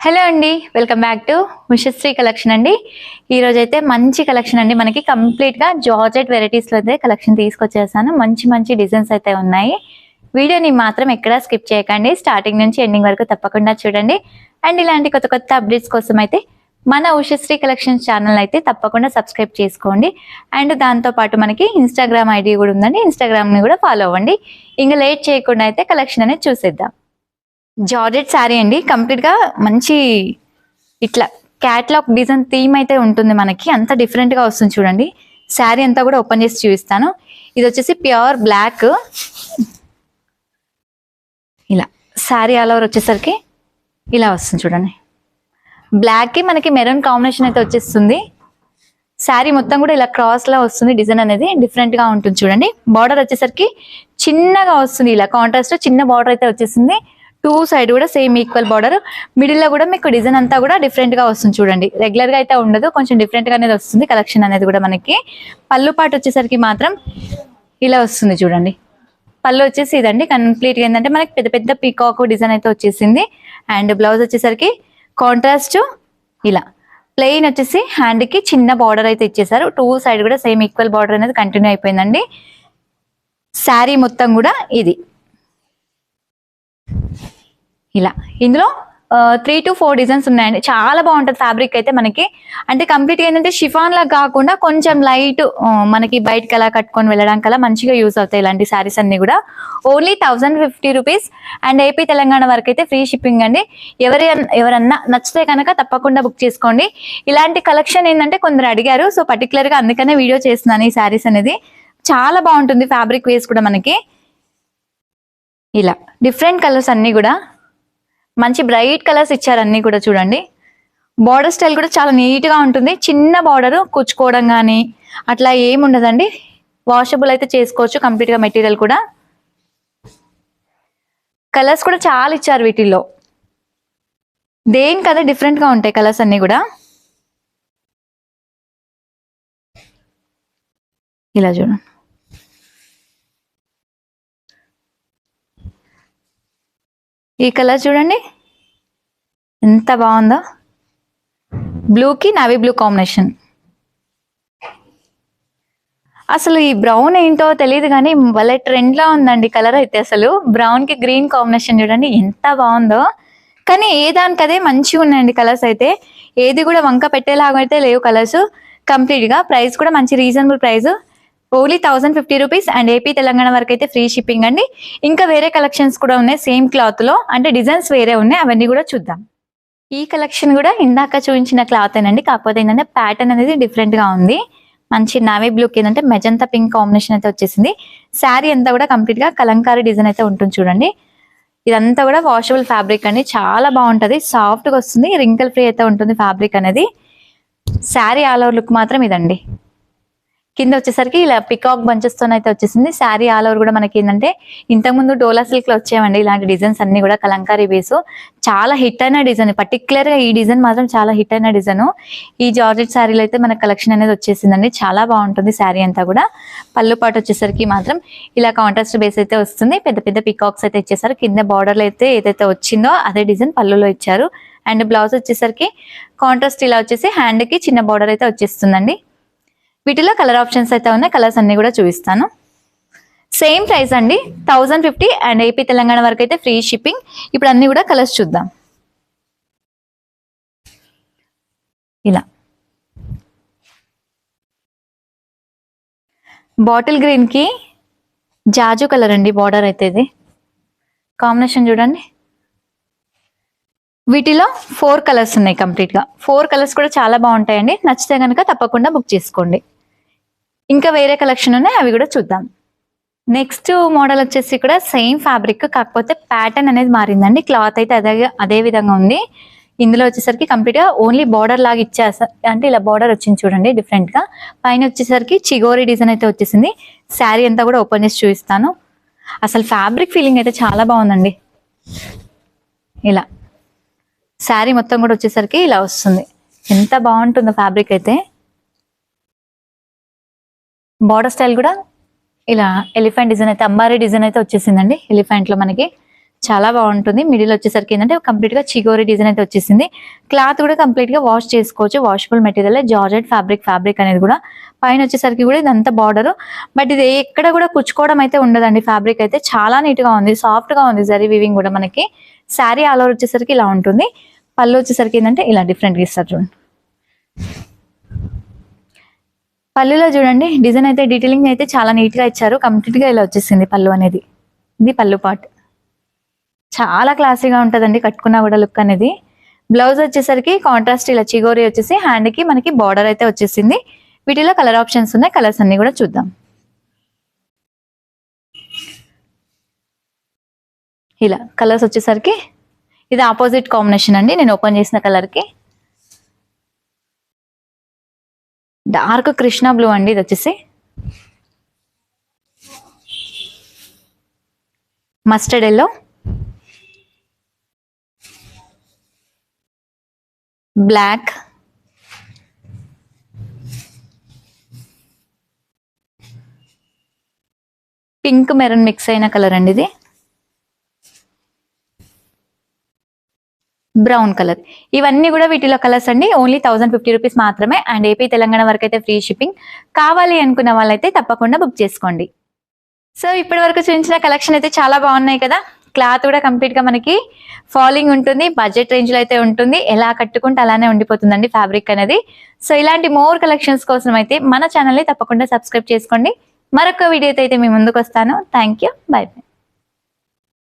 Hello అండి, welcome back to Ushasri collection అండి. ఈ రోజు అయితే మంచి కలెక్షన్ అండి. మనకి కంప్లీట్ గా జార్జెట్ వెరైటీస్ లో అయితే కలెక్షన్ తీసుకొచ్చేసాను. మంచి మంచి డిజైన్స్ అయితే ఉన్నాయి. వీడియోని మాత్రం ఎక్కడా స్కిప్ చేయకండి, స్టార్టింగ్ నుంచి ఎండింగ్ వరకు తప్పకుండా చూడండి. అండ్ ఇలాంటి కొత్త కొత్త అప్డేట్స్ కోసం అయితే మన ఉషశ్రీ కలెక్షన్స్ ఛానల్ అయితే తప్పకుండా సబ్స్క్రైబ్ చేసుకోండి. అండ్ దాంతో పాటు మనకి ఇన్స్టాగ్రామ్ ఐడి కూడా ఉందండి, ఇన్స్టాగ్రామ్ ని కూడా ఫాలో అవ్వండి. ఇంకా లేట్ చేయకుండా అయితే కలెక్షన్ అనేది చూసేద్దాం. జార్జెట్ శారీ అండి, కంప్లీట్ గా మంచి ఇట్లా క్యాట్లాగ్ డిజైన్ థీమ్ అయితే ఉంటుంది. మనకి అంత డిఫరెంట్ గా వస్తుంది చూడండి. శారీ అంతా కూడా ఓపెన్ చేసి చూపిస్తాను. ఇది వచ్చేసి ప్యూర్ బ్లాక్. ఇలా శారీ ఆల్ ఓవర్ వచ్చేసరికి ఇలా వస్తుంది చూడండి. బ్లాక్ కి మనకి మెరూన్ కాంబినేషన్ అయితే వచ్చేస్తుంది. శారీ మొత్తం కూడా ఇలా క్రాస్ లా వస్తుంది. డిజైన్ అనేది డిఫరెంట్ గా ఉంటుంది చూడండి. బార్డర్ వచ్చేసరికి చిన్నగా వస్తుంది, ఇలా కాంట్రాస్ట్ చిన్న బార్డర్ అయితే వచ్చేసింది. టూ సైడ్ కూడా సేమ్ ఈక్వల్ బార్డర్. మిడిల్ లో కూడా మీకు డిజైన్ అంతా కూడా డిఫరెంట్ గా వస్తుంది చూడండి. రెగ్యులర్ గా అయితే ఉండదు, కొంచెం డిఫరెంట్ గా అనేది వస్తుంది కలెక్షన్ అనేది కూడా. మనకి పళ్ళు పాటు వచ్చేసరికి మాత్రం ఇలా వస్తుంది చూడండి. పళ్ళు వచ్చేసి ఇదండి. కంప్లీట్ గా ఏంటంటే మనకి పెద్ద పెద్ద పీకాక్ డిజైన్ అయితే వచ్చేసింది. అండ్ బ్లౌజ్ వచ్చేసరికి కాంట్రాస్ట్ ఇలా ప్లెయిన్ వచ్చేసి హ్యాండ్ కి చిన్న బార్డర్ అయితే ఇచ్చేసారు. టూ సైడ్ కూడా సేమ్ ఈక్వల్ బార్డర్ అనేది కంటిన్యూ అయిపోయిందండి. శారీ మొత్తం కూడా ఇది ఇలా. ఇందులో 3 to 4 డిజైన్స్ ఉన్నాయండి. చాలా బాగుంటుంది ఫ్యాబ్రిక్ అయితే మనకి. అంటే కంప్లీట్ గా ఏంటంటే షిఫాన్ లా కాకుండా కొంచెం లైట్, మనకి బయటకి అలా కట్టుకొని వెళ్ళడానికి అలా మంచిగా యూజ్ అవుతాయి ఇలాంటి శారీస్ అన్ని కూడా. Only 1050 rupees. And AP Telangana వరకు అయితే ఫ్రీ షిప్పింగ్ అండి. ఎవరన్నా నచ్చితే కనుక తప్పకుండా బుక్ చేసుకోండి. ఇలాంటి కలెక్షన్ ఏంటంటే కొందరు అడిగారు, సో పర్టికులర్ గా అందుకనే వీడియో చేస్తున్నాను. ఈ శారీస్ అనేది చాలా బాగుంటుంది ఫ్యాబ్రిక్ వేస్ కూడా మనకి. ఇలా డిఫరెంట్ కలర్స్ అన్ని కూడా మంచి బ్రైట్ కలర్స్ ఇచ్చారు అన్ని కూడా చూడండి. బార్డర్ స్టైల్ కూడా చాలా నీట్ గా ఉంటుంది. చిన్న బార్డర్, కుచ్చుకోవడం కానీ అట్లా ఏముండదండి. వాషబుల్ అయితే చేసుకోవచ్చు కంప్లీట్ గా. మెటీరియల్ కూడా కలర్స్ కూడా చాలా ఇచ్చారు వీటిల్లో. దేనికదే డిఫరెంట్ గా ఉంటాయి కలర్స్ అన్ని కూడా. ఇలా చూడండి. ఈ కలర్ చూడండి ఎంత బాగుందో. బ్లూకి నావీ బ్లూ కాంబినేషన్. అసలు ఈ బ్రౌన్ ఏంటో తెలియదు కానీ భలే ట్రెండ్ లా ఉందండి కలర్ అయితే. అసలు బ్రౌన్ కి గ్రీన్ కాంబినేషన్ చూడండి ఎంత బాగుందో. కానీ ఏ దానికదే మంచిగా ఉన్నాయండి కలర్స్ అయితే. ఏది కూడా వంక పెట్టేలాగా అయితే లేవు కలర్స్. కంప్లీట్ గా ప్రైస్ కూడా మంచి reasonable price. Only 1050 rupees. And AP Telangana వరకు అయితే ఫ్రీ షిప్పింగ్ అండి. ఇంకా వేరే కలెక్షన్స్ కూడా ఉన్నాయి సేమ్ క్లాత్ లో, అంటే డిజైన్స్ వేరే ఉన్నాయి, అవన్నీ కూడా చూద్దాం. ఈ కలెక్షన్ కూడా ఇందాక చూపించిన క్లాత్ ఏనండి, కాకపోతే ఏంటంటే ప్యాటర్న్ అనేది డిఫరెంట్ గా ఉంది. మంచి నావీ బ్లూ కి ఏంటంటే మెజంతా పింక్ కాంబినేషన్ అయితే వచ్చేసింది. శారీ అంతా కూడా కంప్లీట్ గా కలంకారీ డిజైన్ అయితే ఉంటుంది చూడండి. ఇదంతా కూడా వాషబుల్ ఫ్యాబ్రిక్ అండి, చాలా బాగుంటది. సాఫ్ట్ గా వస్తుంది, రింకల్ ఫ్రీ అయితే ఉంటుంది ఫ్యాబ్రిక్ అనేది. శారీ ఆల్ ఓవర్ లుక్ మాత్రం ఇదండి. కింద వచ్చేసరికి ఇలా పికాక్ బంచెస్ తో అయితే వచ్చేసింది. శారీ ఆల్ ఓవర్ కూడా మనకి ఏంటంటే ఇంతకుముందు డోలా సిల్క్ లో వచ్చేవండి ఇలాంటి డిజైన్స్ అన్ని కూడా కలంకారీ బేస్. చాలా హిట్ అయిన డిజైన్, పర్టికులర్ గా ఈ డిజైన్ మాత్రం చాలా హిట్ అయిన డిజైన్. ఈ జార్జెట్ శారీలో అయితే మనకి కలెక్షన్ అనేది వచ్చేసిందండి. చాలా బాగుంటుంది శారీ అంతా కూడా. పళ్ళు పాటు వచ్చేసరికి మాత్రం ఇలా కాంట్రాస్ట్ బేస్ అయితే వస్తుంది. పెద్ద పెద్ద పికాక్స్ అయితే ఇచ్చేసారు. కింద బార్డర్ అయితే ఏదైతే వచ్చిందో అదే డిజైన్ పళ్ళులో ఇచ్చారు. అండ్ బ్లౌజ్ వచ్చేసరికి కాంట్రాస్ట్ ఇలా వచ్చేసి హ్యాండ్ కి చిన్న బార్డర్ అయితే వచ్చేస్తుందండి. వీటిలో కలర్ ఆప్షన్స్ అయితే ఉన్నాయి, కలర్స్ అన్ని కూడా చూపిస్తాను. సేమ్ ప్రైస్ అండి 1050. అండ్ ఏపీ తెలంగాణ వరకు అయితే ఫ్రీ షిప్పింగ్. ఇప్పుడు అన్ని కూడా కలర్స్ చూద్దాం. ఇలా బాటిల్ గ్రీన్ కి జాజు కలర్ అండి బార్డర్ అయితే. ఇది కాంబినేషన్ చూడండి. వీటిలో 4 కలర్స్ ఉన్నాయి కంప్లీట్ గా. 4 కలర్స్ కూడా చాలా బాగుంటాయండి. నచ్చితే కనుక తప్పకుండా బుక్ చేసుకోండి. ఇంకా వేరే కలెక్షన్ ఉన్నాయి, అవి కూడా చూద్దాం. నెక్స్ట్ మోడల్ వచ్చేసి కూడా సేమ్ ఫ్యాబ్రిక్, కాకపోతే ప్యాటర్న్ అనేది మారిందండి. క్లాత్ అయితే అదే విధంగా ఉంది. ఇందులో వచ్చేసరికి కంప్లీట్ గా ఓన్లీ బార్డర్ లాగా ఇచ్చేసారు. అంటే ఇలా బార్డర్ వచ్చింది చూడండి డిఫరెంట్ గా. పైన వచ్చేసరికి చిగోరీ డిజైన్ అయితే వచ్చేసింది. శారీ అంతా కూడా ఓపెన్ చేసి చూపిస్తాను. అసలు ఫ్యాబ్రిక్ ఫీలింగ్ అయితే చాలా బాగుందండి. ఇలా శారీ మొత్తం కూడా వచ్చేసరికి ఇలా వస్తుంది. ఎంత బాగుంటుందో ఫ్యాబ్రిక్ అయితే. బార్డర్ స్టైల్ కూడా ఇలా ఎలిఫెంట్ డిజైన్ అయితే, అంబారీ డిజైన్ అయితే వచ్చేసిందండి. ఎలిఫెంట్ లో మనకి చాలా బాగుంటుంది. మిడిల్ వచ్చేసరికి ఏంటంటే కంప్లీట్ గా చిగోరి డిజైన్ అయితే వచ్చేసింది. క్లాత్ కూడా కంప్లీట్ గా వాష్ చేసుకోవచ్చు. వాషబుల్ మెటీరియల్, జార్జెట్ ఫ్యాబ్రిక్ అనేది కూడా. పైన వచ్చేసరికి కూడా ఇదంతా బార్డర్. బట్ ఇది ఎక్కడ కూడా కుచ్చుకోవడం అయితే ఉండదండి. ఫ్యాబ్రిక్ అయితే చాలా నీట్ గా ఉంది, సాఫ్ట్ గా ఉంది. జరీ వీవింగ్ కూడా మనకి. శారీ ఆల్ ఓవర్ వచ్చేసరికి ఇలా ఉంటుంది. పళ్ళు వచ్చేసరికి ఏంటంటే ఇలా డిఫరెంట్ గా ఇస్తారు చూడండి. పళ్ళులో చూడండి డిజైన్ అయితే డీటెయిలింగ్ అయితే చాలా నీట్ గా ఇచ్చారు. కంప్లీట్ గా ఇలా వచ్చేసింది పళ్ళు అనేది. ఇది పళ్ళు పార్ట్. చాలా క్లాసీగా ఉంటుందండి కట్టుకున్నా కూడా లుక్ అనేది. బ్లౌజ్ వచ్చేసరికి కాంట్రాస్ట్ ఇలా చిగోరి వచ్చేసి హ్యాండ్ కి మనకి బార్డర్ అయితే వచ్చేసింది. వీటిలో కలర్ ఆప్షన్స్ ఉన్నాయి. కలర్స్ అన్ని కూడా చూద్దాం. ఇలా కలర్స్ వచ్చేసరికి ఇది ఆపోజిట్ కాంబినేషన్ అండి. నేను ఓపెన్ చేసిన కలర్ కి డార్క్ కృష్ణ బ్లూ అండి. ఇది వచ్చేసి mustard yellow, black, pink maroon mix అయిన కలర్ అండి. ఇది బ్రౌన్ కలర్. ఇవన్నీ కూడా వీటిలో కలర్స్ అండి. ఓన్లీ 1050 రూపీస్ మాత్రమే. అండ్ ఏపీ తెలంగాణ వరకు అయితే ఫ్రీ షిప్పింగ్. కావాలి అనుకున్న వాళ్ళైతే తప్పకుండా బుక్ చేసుకోండి. సో ఇప్పటి వరకు చూపించిన కలెక్షన్ అయితే చాలా బాగున్నాయి కదా. క్లాత్ కూడా కంప్లీట్ గా మనకి ఫాలింగ్ ఉంటుంది. బడ్జెట్ రేంజ్ లో అయితే ఉంటుంది. ఎలా కట్టుకుంటే అలానే ఉండిపోతుందండి ఫ్యాబ్రిక్ అనేది. సో ఇలాంటి మోర్ కలెక్షన్స్ కోసం అయితే మన ఛానల్ ని తప్పకుండా సబ్స్క్రైబ్ చేసుకోండి. మరొక వీడియోతో అయితే మీ ముందుకు వస్తాను. Thank you. By by.